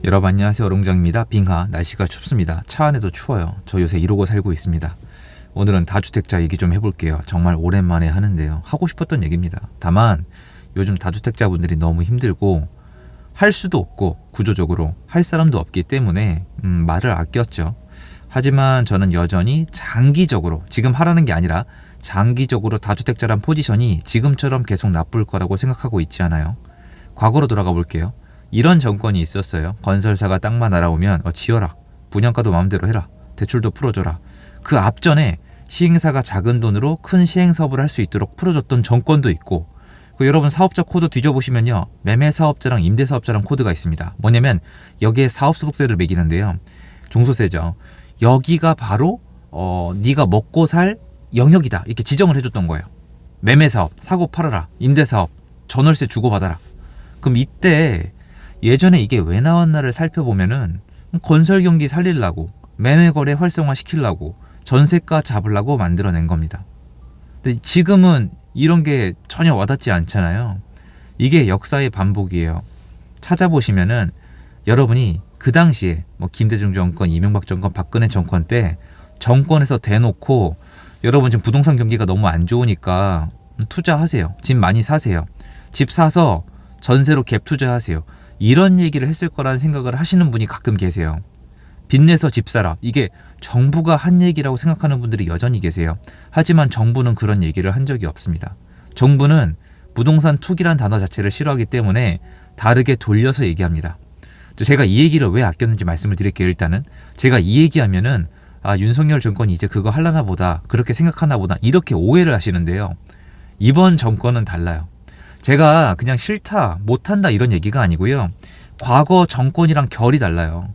여러분 안녕하세요. 어롱장입니다. 빙하. 날씨가 춥습니다. 차 안에도 추워요. 저 요새 이러고 살고 있습니다. 오늘은 다주택자 얘기 좀 해볼게요. 정말 오랜만에 하는데요. 하고 싶었던 얘기입니다. 다만 요즘 다주택자분들이 너무 힘들고 할 수도 없고 구조적으로 할 사람도 없기 때문에 말을 아꼈죠. 하지만 저는 여전히 장기적으로, 지금 하라는 게 아니라 장기적으로 다주택자란 포지션이 지금처럼 계속 나쁠 거라고 생각하고 있지 않아요. 과거로 돌아가 볼게요. 이런 정권이 있었어요. 건설사가 땅만 알아오면 지어라, 분양가도 마음대로 해라, 대출도 풀어줘라. 그 앞전에 시행사가 작은 돈으로 큰 시행사업을 할 수 있도록 풀어줬던 정권도 있고, 여러분 사업자 코드 뒤져보시면요, 매매사업자랑 임대사업자랑 코드가 있습니다. 뭐냐면 여기에 사업소득세를 매기는데요, 종소세죠. 여기가 바로 네가 먹고 살 영역이다 이렇게 지정을 해줬던 거예요. 매매사업, 사고 팔아라, 임대사업, 전월세 주고받아라. 그럼 이때 예전에 이게 왜 나왔나를 살펴보면은 건설 경기 살리려고, 매매거래 활성화 시키려고, 전세가 잡으려고 만들어낸 겁니다. 근데 지금은 이런 게 전혀 와닿지 않잖아요. 이게 역사의 반복이에요. 찾아보시면은 여러분이 그 당시에 김대중 정권, 이명박 정권, 박근혜 정권 때 정권에서 대놓고 여러분 지금 부동산 경기가 너무 안 좋으니까 투자하세요. 집 많이 사세요. 집 사서 전세로 갭 투자하세요. 이런 얘기를 했을 거라는 생각을 하시는 분이 가끔 계세요. 빚내서 집 사라. 이게 정부가 한 얘기라고 생각하는 분들이 여전히 계세요. 하지만 정부는 그런 얘기를 한 적이 없습니다. 정부는 부동산 투기란 단어 자체를 싫어하기 때문에 다르게 돌려서 얘기합니다. 제가 이 얘기를 왜 아꼈는지 말씀을 드릴게요. 일단은 제가 이 얘기하면은 윤석열 정권이 이제 그거 하려나 보다, 그렇게 생각하나 보다, 이렇게 오해를 하시는데요. 이번 정권은 달라요. 제가 그냥 싫다, 못한다 이런 얘기가 아니고요. 과거 정권이랑 결이 달라요.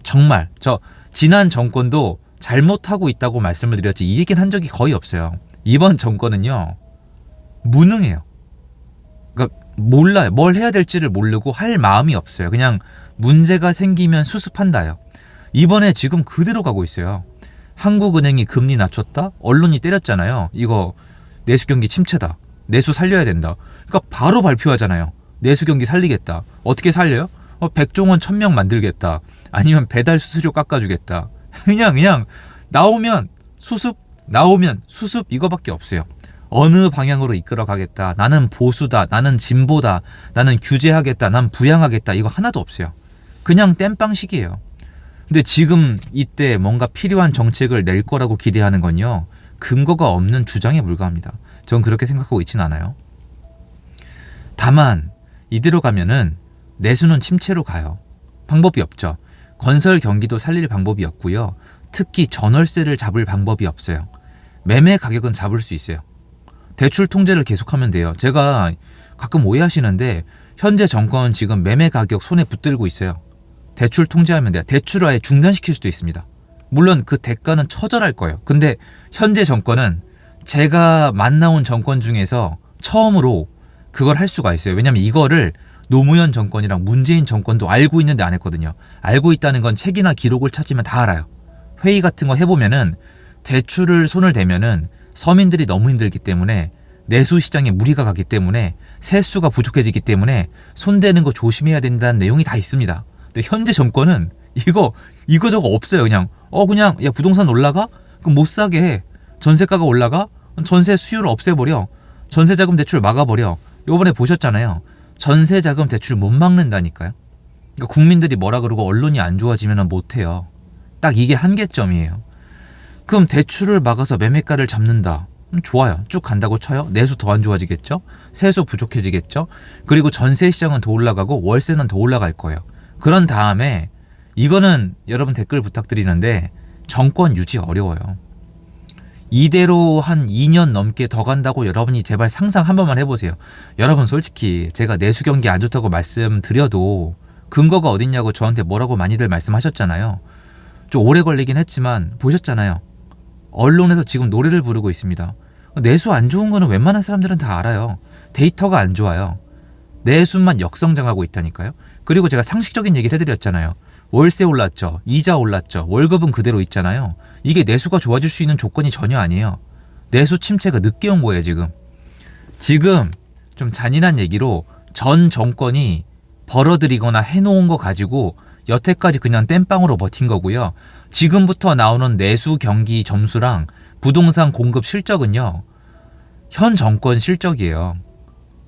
정말 저 지난 정권도 잘못하고 있다고 말씀을 드렸지 이 얘기는 한 적이 거의 없어요. 이번 정권은요, 무능해요. 그러니까 몰라요. 뭘 해야 될지를 모르고 할 마음이 없어요. 그냥 문제가 생기면 수습한다요. 이번에 지금 그대로 가고 있어요. 한국은행이 금리 낮췄다? 언론이 때렸잖아요. 이거 내수 경기 침체다, 내수 살려야 된다. 그러니까 바로 발표하잖아요. 내수 경기 살리겠다. 어떻게 살려요? 백종원 1000명 만들겠다. 아니면 배달 수수료 깎아주겠다. 그냥 나오면 수습, 나오면 수습, 이거밖에 없어요. 어느 방향으로 이끌어 가겠다, 나는 보수다, 나는 진보다, 나는 규제하겠다, 난 부양하겠다, 이거 하나도 없어요. 그냥 땜빵식이에요. 근데 지금 이때 뭔가 필요한 정책을 낼 거라고 기대하는 건요, 근거가 없는 주장에 불과합니다. 전 그렇게 생각하고 있진 않아요. 다만 이대로 가면은 내수는 침체로 가요. 방법이 없죠. 건설 경기도 살릴 방법이 없고요. 특히 전월세를 잡을 방법이 없어요. 매매 가격은 잡을 수 있어요. 대출 통제를 계속하면 돼요. 제가 가끔 오해하시는데 현재 정권은 지금 매매 가격 손에 붙들고 있어요. 대출 통제하면 돼요. 대출을 아예 중단시킬 수도 있습니다. 물론 그 대가는 처절할 거예요. 근데 현재 정권은 제가 만나온 정권 중에서 처음으로 그걸 할 수가 있어요. 왜냐면 이거를 노무현 정권이랑 문재인 정권도 알고 있는데 안 했거든요. 알고 있다는 건 책이나 기록을 찾으면 다 알아요. 회의 같은 거 해보면은 대출을 손을 대면은 서민들이 너무 힘들기 때문에, 내수 시장에 무리가 가기 때문에, 세수가 부족해지기 때문에 손대는 거 조심해야 된다는 내용이 다 있습니다. 근데 현재 정권은 이거저거 없어요. 그냥 야 부동산 올라가? 그럼 못 사게 해. 전세가가 올라가? 전세 수요를 없애버려. 전세자금 대출 막아버려. 요번에 보셨잖아요. 전세자금 대출 못 막는다니까요. 그러니까 국민들이 뭐라 그러고 언론이 안 좋아지면 못해요. 딱 이게 한계점이에요. 그럼 대출을 막아서 매매가를 잡는다. 좋아요. 쭉 간다고 쳐요. 내수 더 안 좋아지겠죠? 세수 부족해지겠죠? 그리고 전세 시장은 더 올라가고 월세는 더 올라갈 거예요. 그런 다음에 이거는 여러분 댓글 부탁드리는데 정권 유지 어려워요. 이대로 한 2년 넘게 더 간다고 여러분이 제발 상상 한 번만 해보세요. 여러분 솔직히 제가 내수 경기 안 좋다고 말씀드려도 근거가 어딨냐고 저한테 뭐라고 많이들 말씀하셨잖아요. 좀 오래 걸리긴 했지만 보셨잖아요. 언론에서 지금 노래를 부르고 있습니다. 내수 안 좋은 거는 웬만한 사람들은 다 알아요. 데이터가 안 좋아요. 내수만 역성장하고 있다니까요. 그리고 제가 상식적인 얘기를 해드렸잖아요. 월세 올랐죠. 이자 올랐죠. 월급은 그대로 있잖아요. 이게 내수가 좋아질 수 있는 조건이 전혀 아니에요. 내수 침체가 늦게 온 거예요. 지금 좀 잔인한 얘기로 전 정권이 벌어들이거나 해놓은 거 가지고 여태까지 그냥 땜빵으로 버틴 거고요. 지금부터 나오는 내수 경기 점수랑 부동산 공급 실적은요, 현 정권 실적이에요.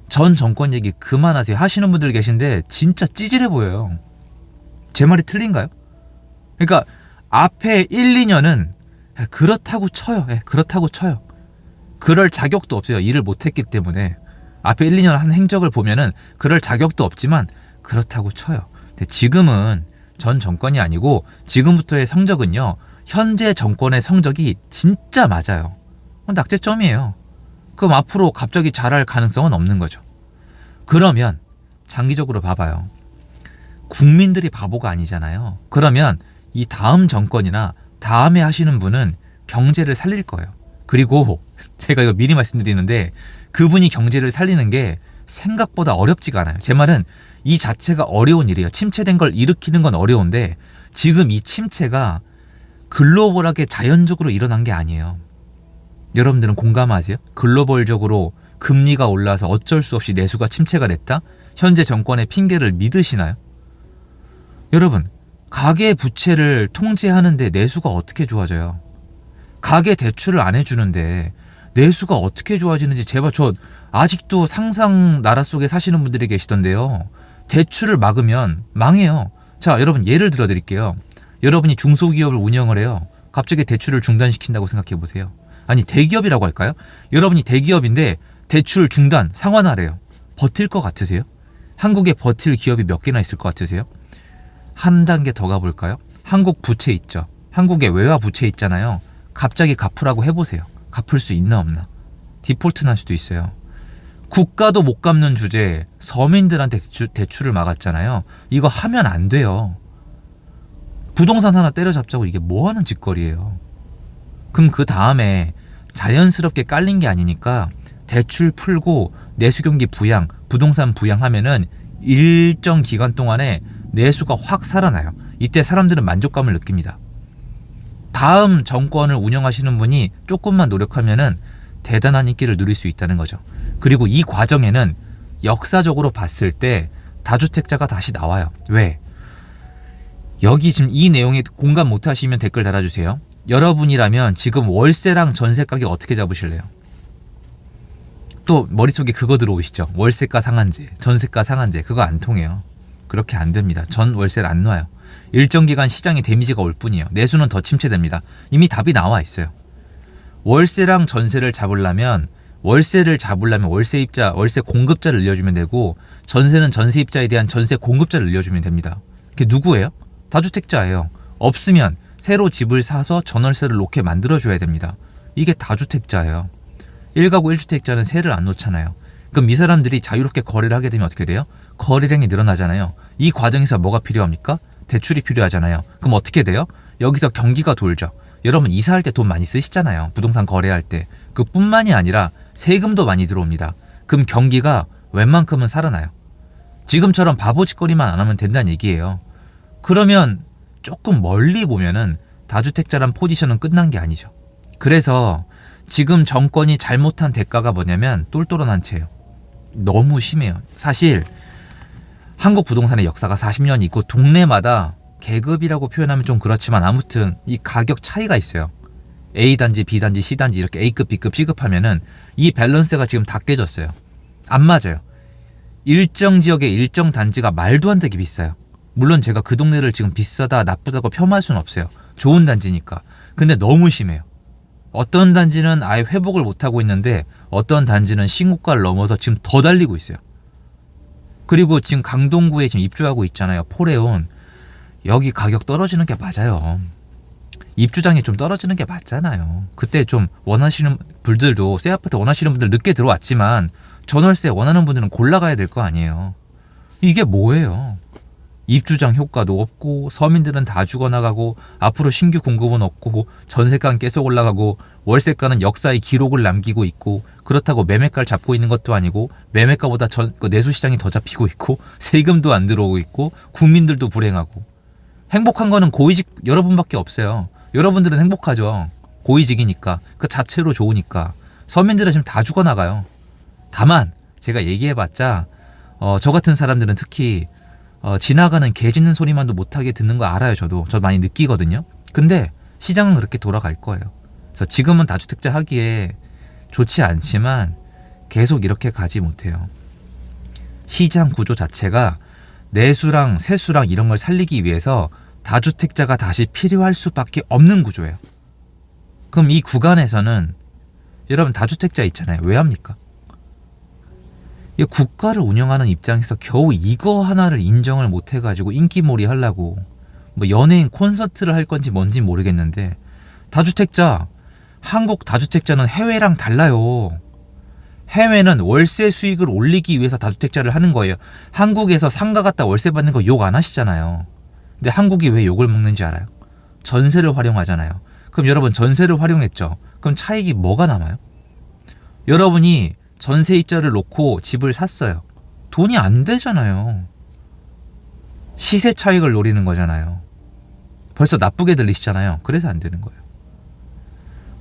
전 정권 얘기 그만하세요. 하시는 분들 계신데 진짜 찌질해 보여요. 제 말이 틀린가요? 그러니까 앞에 1, 2년은 그렇다고 쳐요. 그렇다고 쳐요. 그럴 자격도 없어요. 일을 못했기 때문에. 앞에 1, 2년 한 행적을 보면은 그럴 자격도 없지만 그렇다고 쳐요. 근데 지금은 전 정권이 아니고 지금부터의 성적은요, 현재 정권의 성적이 진짜 맞아요. 낙제점이에요. 그럼 앞으로 갑자기 잘할 가능성은 없는 거죠. 그러면 장기적으로 봐봐요. 국민들이 바보가 아니잖아요. 그러면 이 다음 정권이나 다음에 하시는 분은 경제를 살릴 거예요. 그리고 제가 이거 미리 말씀드리는데, 그분이 경제를 살리는 게 생각보다 어렵지가 않아요. 제 말은 이 자체가 어려운 일이에요. 침체된 걸 일으키는 건 어려운데, 지금 이 침체가 글로벌하게 자연적으로 일어난 게 아니에요. 여러분들은 공감하세요? 글로벌적으로 금리가 올라서 어쩔 수 없이 내수가 침체가 됐다? 현재 정권의 핑계를 믿으시나요? 여러분, 가계 부채를 통제하는데 내수가 어떻게 좋아져요? 가계 대출을 안 해주는데 내수가 어떻게 좋아지는지 제발, 저 아직도 상상 나라 속에 사시는 분들이 계시던데요. 대출을 막으면 망해요. 자, 여러분 예를 들어 드릴게요. 여러분이 중소기업을 운영을 해요. 갑자기 대출을 중단시킨다고 생각해 보세요. 아니, 대기업이라고 할까요? 여러분이 대기업인데 대출 중단, 상환하래요. 버틸 것 같으세요? 한국에 버틸 기업이 몇 개나 있을 것 같으세요? 한 단계 더 가볼까요? 한국 부채 있죠. 한국에 외화 부채 있잖아요. 갑자기 갚으라고 해보세요. 갚을 수 있나 없나? 디폴트 날 수도 있어요. 국가도 못 갚는 주제에 서민들한테 대출을 막았잖아요. 이거 하면 안 돼요. 부동산 하나 때려잡자고 이게 뭐 하는 짓거리예요. 그럼 그 다음에 자연스럽게 깔린 게 아니니까 대출 풀고 내수경기 부양, 부동산 부양하면은 일정 기간 동안에 내수가 확 살아나요. 이때 사람들은 만족감을 느낍니다. 다음 정권을 운영하시는 분이 조금만 노력하면은 대단한 인기를 누릴 수 있다는 거죠. 그리고 이 과정에는 역사적으로 봤을 때 다주택자가 다시 나와요. 왜? 여기 지금 이 내용에 공감 못 하시면 댓글 달아주세요. 여러분이라면 지금 월세랑 전세 가격 어떻게 잡으실래요? 또 머릿속에 그거 들어오시죠? 월세가 상한제, 전세가 상한제. 그거 안 통해요. 그렇게 안 됩니다. 전 월세를 안 놔요. 일정 기간 시장에 데미지가 올 뿐이에요. 내수는 더 침체됩니다. 이미 답이 나와 있어요. 월세랑 전세를 잡으려면 월세 공급자를 늘려주면 되고, 전세는 전세입자에 대한 전세 공급자를 늘려주면 됩니다. 그게 누구예요? 다주택자예요. 없으면 새로 집을 사서 전월세를 놓게 만들어줘야 됩니다. 이게 다주택자예요. 1가구 1주택자는 세를 안 놓잖아요. 그럼 이 사람들이 자유롭게 거래를 하게 되면 어떻게 돼요? 거래량이 늘어나잖아요. 이 과정에서 뭐가 필요합니까? 대출이 필요하잖아요. 그럼 어떻게 돼요? 여기서 경기가 돌죠. 여러분 이사할 때 돈 많이 쓰시잖아요. 부동산 거래할 때. 그뿐만이 아니라 세금도 많이 들어옵니다. 그럼 경기가 웬만큼은 살아나요. 지금처럼 바보짓거리만 안 하면 된다는 얘기예요. 그러면 조금 멀리 보면은 다주택자란 포지션은 끝난 게 아니죠. 그래서 지금 정권이 잘못한 대가가 뭐냐면 똘똘한 한 채예요. 너무 심해요. 사실 한국 부동산의 역사가 40년이 있고 동네마다 계급이라고 표현하면 좀 그렇지만 아무튼 이 가격 차이가 있어요. A단지, B단지, C단지 이렇게 A급, B급, C급 하면은 이 밸런스가 지금 다 깨졌어요. 안 맞아요. 일정 지역의 일정 단지가 말도 안 되게 비싸요. 물론 제가 그 동네를 지금 비싸다, 나쁘다고 폄하할 수는 없어요. 좋은 단지니까. 근데 너무 심해요. 어떤 단지는 아예 회복을 못하고 있는데 어떤 단지는 신고가를 넘어서 지금 더 달리고 있어요. 그리고 지금 강동구에 지금 입주하고 있잖아요. 포레온. 여기 가격 떨어지는 게 맞아요. 입주장이 좀 떨어지는 게 맞잖아요. 그때 좀 원하시는 분들도 새 아파트 원하시는 분들 늦게 들어왔지만 전월세 원하는 분들은 골라가야 될 거 아니에요. 이게 뭐예요? 입주장 효과도 없고 서민들은 다 죽어나가고 앞으로 신규 공급은 없고 전세가는 계속 올라가고 월세가는 역사의 기록을 남기고 있고, 그렇다고 매매가를 잡고 있는 것도 아니고 매매가보다 내수시장이 더 잡히고 있고 세금도 안 들어오고 있고 국민들도 불행하고. 행복한 거는 고위직 여러분밖에 없어요. 여러분들은 행복하죠. 고위직이니까, 그 자체로 좋으니까. 서민들은 지금 다 죽어나가요. 다만 제가 얘기해봤자 저 같은 사람들은 특히 지나가는 개 짖는 소리만도 못하게 듣는 거 알아요. 저도 많이 느끼거든요. 근데 시장은 그렇게 돌아갈 거예요. 그래서 지금은 다주택자 하기에 좋지 않지만 계속 이렇게 가지 못해요. 시장 구조 자체가 내수랑 세수랑 이런 걸 살리기 위해서 다주택자가 다시 필요할 수밖에 없는 구조예요. 그럼 이 구간에서는 여러분 다주택자 있잖아요. 왜 합니까? 이 국가를 운영하는 입장에서 겨우 이거 하나를 인정을 못 해가지고 인기몰이 하려고 뭐 연예인 콘서트를 할 건지 뭔지 모르겠는데 다주택자, 한국 다주택자는 해외랑 달라요. 해외는 월세 수익을 올리기 위해서 다주택자를 하는 거예요. 한국에서 상가 갔다 월세 받는 거 욕 안 하시잖아요. 근데 한국이 왜 욕을 먹는지 알아요? 전세를 활용하잖아요. 그럼 여러분 전세를 활용했죠. 그럼 차익이 뭐가 남아요? 여러분이 전세 입자를 놓고 집을 샀어요. 돈이 안 되잖아요. 시세 차익을 노리는 거잖아요. 벌써 나쁘게 들리시잖아요. 그래서 안 되는 거예요.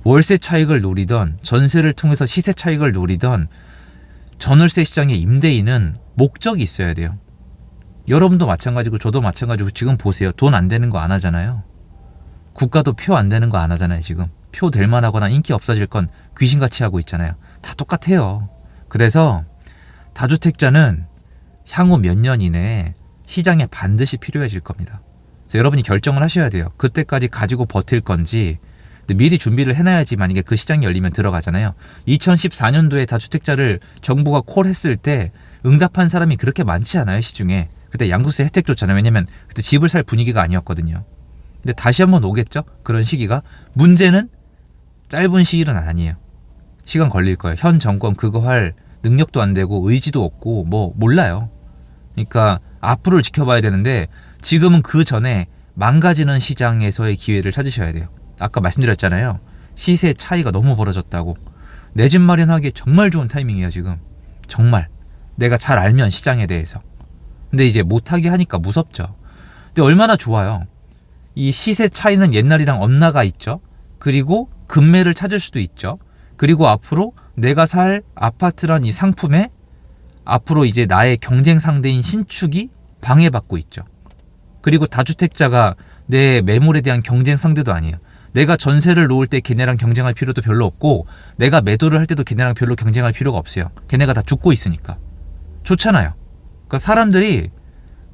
월세 차익을 노리던 전세를 통해서 시세 차익을 노리던 전월세 시장의 임대인은 목적이 있어야 돼요. 여러분도 마찬가지고 저도 마찬가지고 지금 보세요. 돈 안 되는 거 안 하잖아요. 국가도 표 안 되는 거 안 하잖아요. 지금 표 될 만하거나 인기 없어질 건 귀신같이 하고 있잖아요. 다 똑같아요. 그래서 다주택자는 향후 몇 년 이내에 시장에 반드시 필요해질 겁니다. 그래서 여러분이 결정을 하셔야 돼요. 그때까지 가지고 버틸 건지. 근데 미리 준비를 해놔야지 만약에 그 시장이 열리면 들어가잖아요. 2014년도에 다주택자를 정부가 콜했을 때 응답한 사람이 그렇게 많지 않아요. 시중에. 그때 양도세 혜택 줬잖아요. 왜냐면 그때 집을 살 분위기가 아니었거든요. 근데 다시 한번 오겠죠? 그런 시기가. 문제는 짧은 시일은 아니에요. 시간 걸릴 거예요. 현 정권 그거 할 능력도 안 되고 의지도 없고 뭐 몰라요. 그러니까 앞으로를 지켜봐야 되는데 지금은 그 전에 망가지는 시장에서의 기회를 찾으셔야 돼요. 아까 말씀드렸잖아요. 시세 차이가 너무 벌어졌다고. 내 집 마련하기에 정말 좋은 타이밍이에요. 지금. 정말. 내가 잘 알면 시장에 대해서. 근데 이제 못하게 하니까 무섭죠. 근데 얼마나 좋아요. 이 시세 차이는 옛날이랑 언나가 있죠. 그리고 금매를 찾을 수도 있죠. 그리고 앞으로 내가 살 아파트란 이 상품에 앞으로 이제 나의 경쟁 상대인 신축이 방해받고 있죠. 그리고 다주택자가 내 매물에 대한 경쟁 상대도 아니에요. 내가 전세를 놓을 때 걔네랑 경쟁할 필요도 별로 없고 내가 매도를 할 때도 걔네랑 별로 경쟁할 필요가 없어요. 걔네가 다 죽고 있으니까. 좋잖아요. 그러니까 사람들이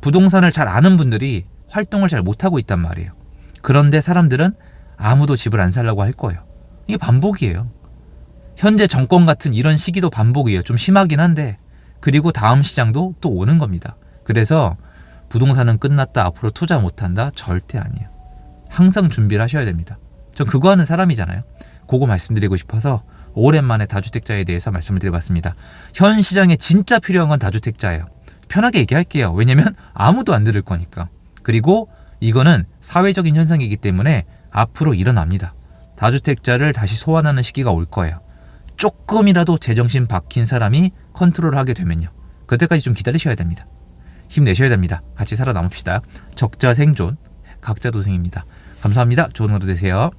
부동산을 잘 아는 분들이 활동을 잘 못하고 있단 말이에요. 그런데 사람들은 아무도 집을 안 살려고 할 거예요. 이게 반복이에요. 현재 정권 같은 이런 시기도 반복이에요. 좀 심하긴 한데 그리고 다음 시장도 또 오는 겁니다. 그래서 부동산은 끝났다 앞으로 투자 못한다 절대 아니에요. 항상 준비를 하셔야 됩니다. 전 그거 하는 사람이잖아요. 그거 말씀드리고 싶어서 오랜만에 다주택자에 대해서 말씀을 드려봤습니다. 현 시장에 진짜 필요한 건 다주택자예요. 편하게 얘기할게요. 왜냐면 아무도 안 들을 거니까. 그리고 이거는 사회적인 현상이기 때문에 앞으로 일어납니다. 다주택자를 다시 소환하는 시기가 올 거예요. 조금이라도 제정신 박힌 사람이 컨트롤하게 되면요. 그때까지 좀 기다리셔야 됩니다. 힘내셔야 됩니다. 같이 살아남읍시다. 적자 생존, 각자 도생입니다. 감사합니다. 좋은 하루 되세요.